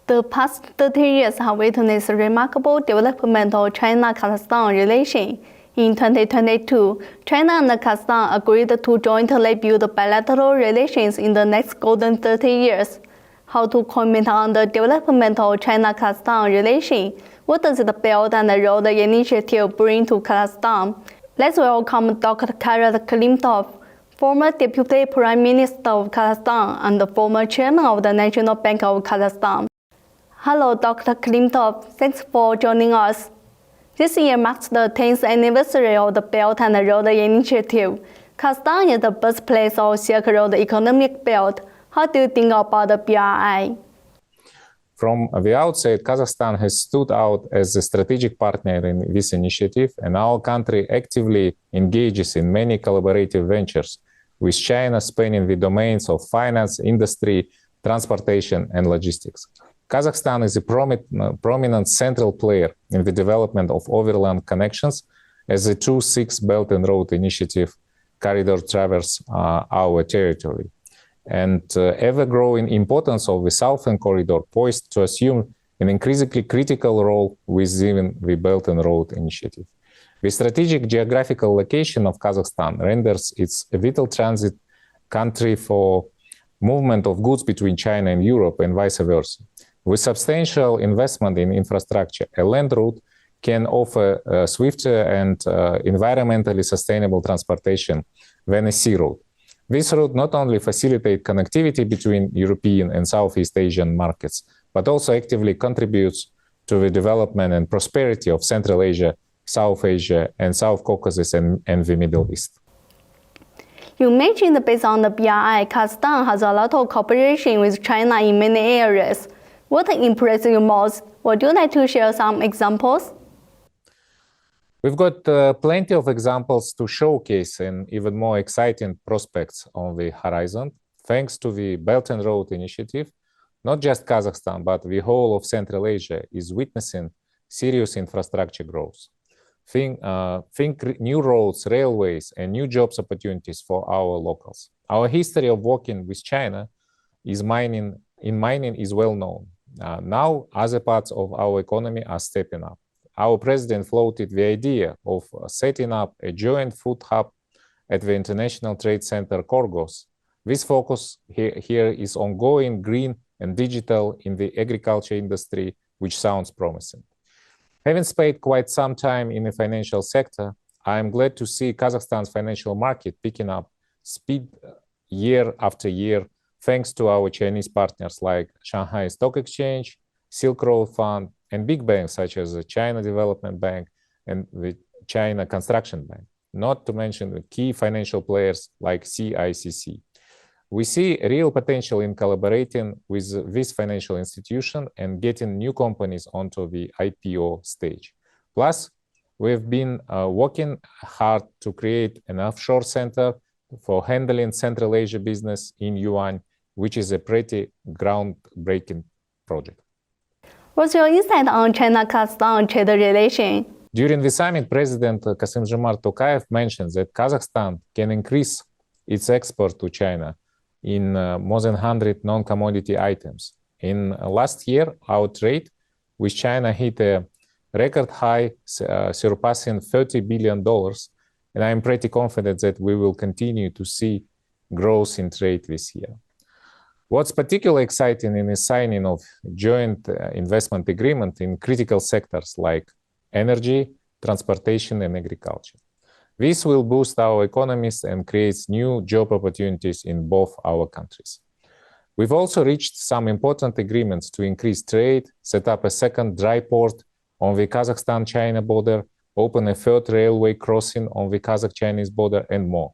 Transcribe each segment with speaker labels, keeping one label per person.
Speaker 1: The past 30 years have witnessed remarkable development of China-Kazakhstan relations. In 2022, China and Kazakhstan agreed to jointly build bilateral relations in the next golden 30 years. How to comment on the development of China-Kazakhstan relations? What does the Belt and Road Initiative bring to Kazakhstan? Let's welcome Dr. Kairat Kelimbetov, former Deputy Prime Minister of Kazakhstan and the former Chairman of the National Bank of Kazakhstan. Hello, Dr. Kelimbetov. Thanks for joining us. This year marks the 10th anniversary of the Belt and Road Initiative. Kazakhstan is the birthplace of Silk Road Economic Belt. How do you think about the BRI?
Speaker 2: From the outset, Kazakhstan has stood out as a strategic partner in this initiative, and our country actively engages in many collaborative ventures with China spanning the domains of finance, industry, transportation, and logistics. Kazakhstan is a prominent central player in the development of overland connections as the 2-6 Belt and Road Initiative corridor traverses our territory. And ever-growing importance of the Southern Corridor poised to assume an increasingly critical role within the Belt and Road Initiative. The strategic geographical location of Kazakhstan renders it a vital transit country for movement of goods between China and Europe and vice versa. With substantial investment in infrastructure, a land route can offer swifter and environmentally sustainable transportation than a sea route. This route not only facilitates connectivity between European and Southeast Asian markets, but also actively contributes to the development and prosperity of Central Asia, South Asia, and South Caucasus and the Middle East.
Speaker 1: You mentioned based on the BRI, Kazakhstan has a lot of cooperation with China in many areas. What impressed you most? Would you like to share some examples?
Speaker 2: We've got plenty of examples to showcase and even more exciting prospects on the horizon. Thanks to the Belt and Road Initiative, not just Kazakhstan, but the whole of Central Asia is witnessing serious infrastructure growth. Think new roads, railways, and new jobs opportunities for our locals. Our history of working with China in mining is well known. Now, other parts of our economy are stepping up. Our president floated the idea of setting up a joint food hub at the International Trade Center Korgos. This focus here is on going green and digital in the agriculture industry, which sounds promising. Having spent quite some time in the financial sector, I am glad to see Kazakhstan's financial market picking up speed year after year, thanks to our Chinese partners like Shanghai Stock Exchange, Silk Road Fund, and big banks such as the China Development Bank and the China Construction Bank, not to mention the key financial players like CICC. We see real potential in collaborating with this financial institution and getting new companies onto the IPO stage. Plus, we've been working hard to create an offshore center for handling Central Asia business in Yuan, which is a pretty groundbreaking project.
Speaker 1: What's your insight on China-Kazakhstan trade relation?
Speaker 2: During the summit, President Kassym-Jomart Tokayev mentioned that Kazakhstan can increase its export to China in more than 100 non-commodity items. In last year, our trade with China hit a record high, surpassing $30 billion, and I'm pretty confident that we will continue to see growth in trade this year. What's particularly exciting in the signing of joint investment agreement in critical sectors like energy, transportation, and agriculture. This will boost our economies and creates new job opportunities in both our countries. We've also reached some important agreements to increase trade, set up a second dry port on the Kazakhstan-China border, open a third railway crossing on the Kazakh-Chinese border, and more.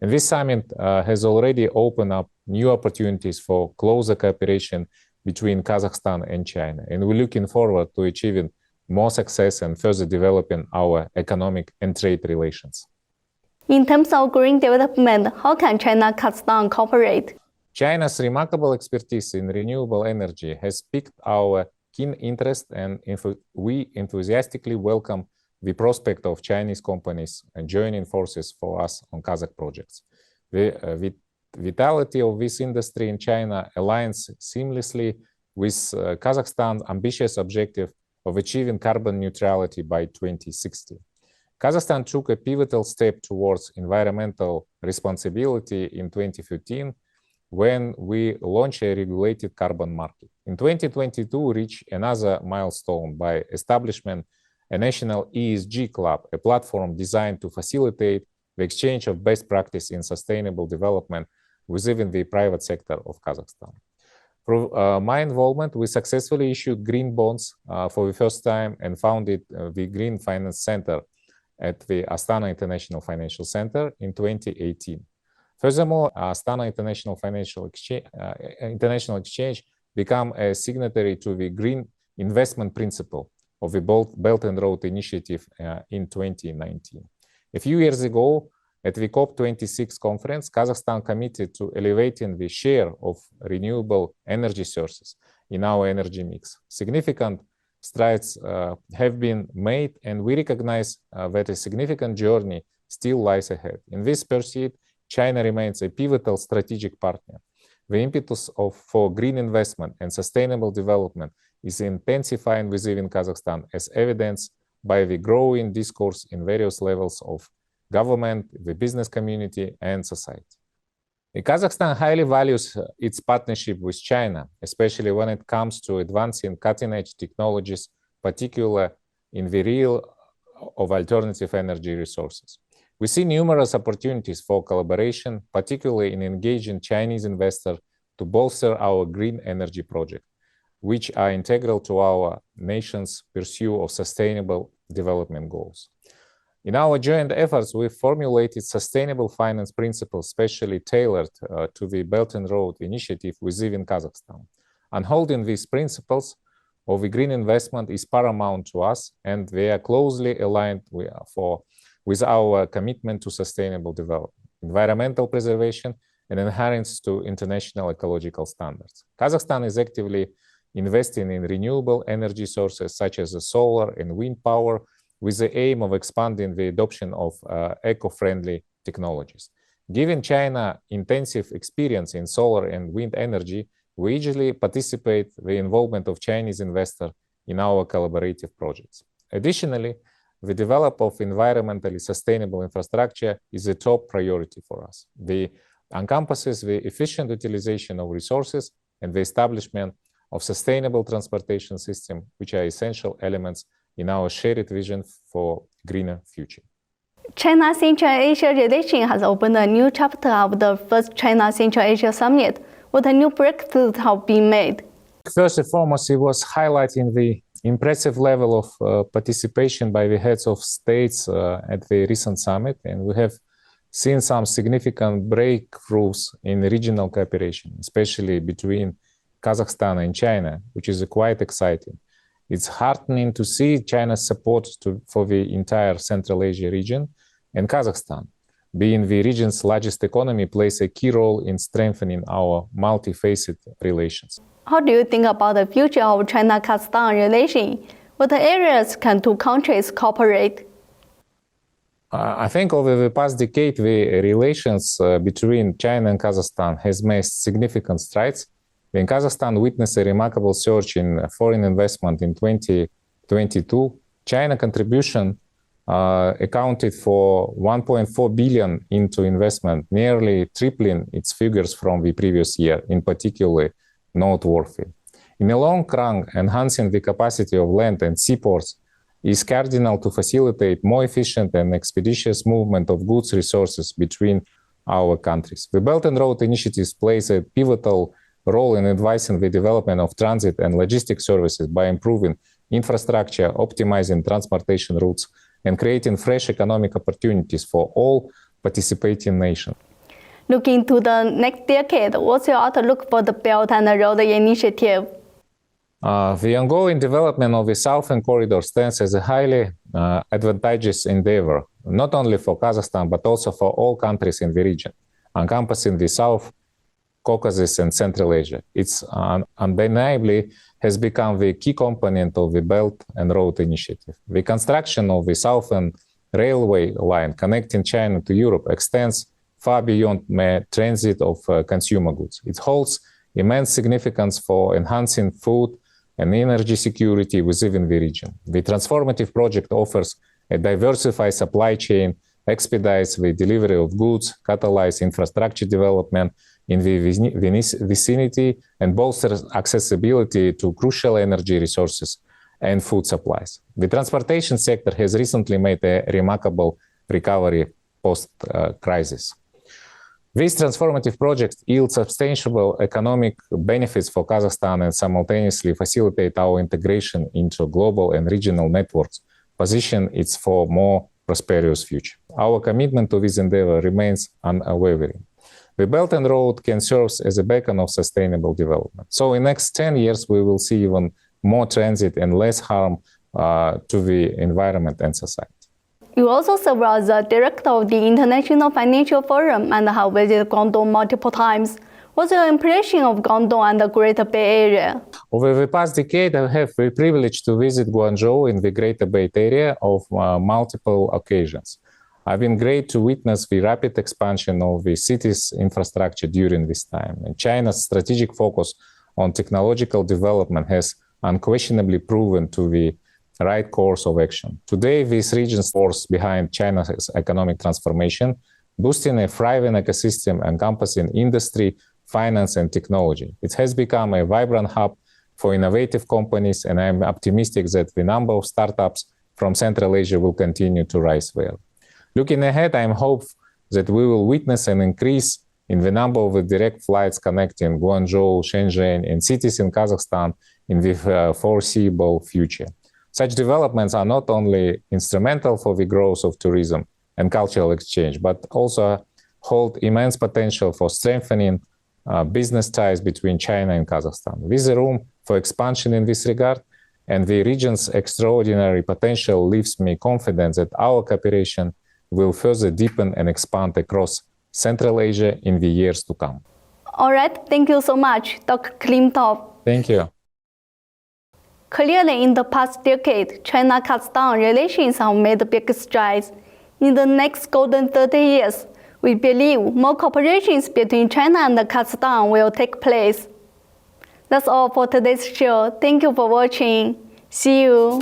Speaker 2: And this summit has already opened up new opportunities for closer cooperation between Kazakhstan and China. And we're looking forward to achieving more success and further developing our economic and trade relations.
Speaker 1: In terms of green development, how can China-Kazakhstan cooperate?
Speaker 2: China's remarkable expertise in renewable energy has piqued our keen interest, and we enthusiastically welcome the prospect of Chinese companies joining forces for us on Kazakh projects. The vitality of this industry in China aligns seamlessly with Kazakhstan's ambitious objective of achieving carbon neutrality by 2060. Kazakhstan took a pivotal step towards environmental responsibility in 2015 when we launched a regulated carbon market. In 2022, we reached another milestone by establishment a national ESG club, a platform designed to facilitate the exchange of best practice in sustainable development within the private sector of Kazakhstan. Through my involvement, we successfully issued green bonds for the first time and founded the Green Finance Center at the Astana International Financial Center in 2018. Furthermore, Astana International Exchange became a signatory to the Green Investment Principle of the Belt and Road Initiative in 2019. A few years ago, at the COP26 conference, Kazakhstan committed to elevating the share of renewable energy sources in our energy mix. Significant strides have been made, and we recognize that a significant journey still lies ahead. In this pursuit, China remains a pivotal strategic partner. The impetus for green investment and sustainable development is intensifying within Kazakhstan, as evidenced by the growing discourse in various levels of government, the business community, and society. Kazakhstan highly values its partnership with China, especially when it comes to advancing cutting-edge technologies, particularly in the realm of alternative energy resources. We see numerous opportunities for collaboration, particularly in engaging Chinese investors to bolster our green energy project, which are integral to our nation's pursuit of sustainable development goals. In our joint efforts, we formulated sustainable finance principles specially tailored to the Belt and Road Initiative within Kazakhstan. Unholding these principles of the green investment is paramount to us, and they are closely aligned with our commitment to sustainable development, environmental preservation, and adherence to international ecological standards. Kazakhstan is actively investing in renewable energy sources such as solar and wind power, with the aim of expanding the adoption of eco-friendly technologies. Given China's intensive experience in solar and wind energy, we eagerly participate the involvement of Chinese investors in our collaborative projects. Additionally, the development of environmentally sustainable infrastructure is a top priority for us. It encompasses the efficient utilization of resources and the establishment of sustainable transportation system, which are essential elements in our shared vision for greener future.
Speaker 1: China-Central Asia relation has opened a new chapter of the first China-Central Asia Summit. What new breakthroughs have been made?
Speaker 2: First and foremost, it was highlighting the impressive level of participation by the heads of states at the recent summit, and we have seen some significant breakthroughs in regional cooperation, especially between Kazakhstan and China, which is quite exciting. It's heartening to see China's support for the entire Central Asia region, and Kazakhstan, being the region's largest economy, plays a key role in strengthening our multifaceted relations.
Speaker 1: How do you think about the future of China-Kazakhstan relation? What areas can two countries cooperate?
Speaker 2: I think over the past decade, the relations between China and Kazakhstan has made significant strides. When Kazakhstan witnessed a remarkable surge in foreign investment in 2022, China's contribution accounted for 1.4 billion into investment, nearly tripling its figures from the previous year, in particular noteworthy. In the long run, enhancing the capacity of land and seaports is cardinal to facilitate more efficient and expeditious movement of goods resources between our countries. The Belt and Road Initiative plays a pivotal role in advising the development of transit and logistics services by improving infrastructure, optimizing transportation routes, and creating fresh economic opportunities for all participating nations.
Speaker 1: Looking to the next decade, what's your outlook for the Belt and Road Initiative?
Speaker 2: The ongoing development of the Southern Corridor stands as a highly advantageous endeavor, not only for Kazakhstan, but also for all countries in the region, encompassing the South Caucasus and Central Asia. It's undeniably has become the key component of the Belt and Road Initiative. The construction of the Southern Railway line connecting China to Europe extends far beyond mere transit of consumer goods. It holds immense significance for enhancing food and energy security within the region. The transformative project offers a diversified supply chain, expedites the delivery of goods, catalyzes infrastructure development in the vicinity, and bolsters accessibility to crucial energy resources and food supplies. The transportation sector has recently made a remarkable recovery post-crisis. These transformative projects yield substantial economic benefits for Kazakhstan and simultaneously facilitate our integration into global and regional networks, position it for more prosperous future. Our commitment to this endeavor remains unwavering. The Belt and Road can serve as a beacon of sustainable development. So in the next 10 years, we will see even more transit and less harm to the environment and society.
Speaker 1: You also serve as the director of the International Financial Forum and have visited Guangdong multiple times. What's your impression of Guangdong and the Greater Bay Area?
Speaker 2: Over the past decade, I have the privilege to visit Guangzhou in the Greater Bay Area on multiple occasions. I've been great to witness the rapid expansion of the city's infrastructure during this time. And China's strategic focus on technological development has unquestionably proven to be the right course of action. Today, this region's force behind China's economic transformation, boosting a thriving ecosystem encompassing industry, finance, and technology. It has become a vibrant hub for innovative companies, and I'm optimistic that the number of startups from Central Asia will continue to rise there. Looking ahead, I'm hopeful that we will witness an increase in the number of direct flights connecting Guangzhou, Shenzhen, and cities in Kazakhstan in the foreseeable future. Such developments are not only instrumental for the growth of tourism and cultural exchange, but also hold immense potential for strengthening business ties between China and Kazakhstan. There is room for expansion in this regard, and the region's extraordinary potential leaves me confident that our cooperation will further deepen and expand across Central Asia in the years to come.
Speaker 1: All right, thank you so much, Dr. Kelimbetov.
Speaker 2: Thank you.
Speaker 1: Clearly, in the past decade, China-Kazakhstan relations have made big strides. In the next golden 30 years, we believe more cooperations between China and Kazakhstan will take place. That's all for today's show. Thank you for watching. See you.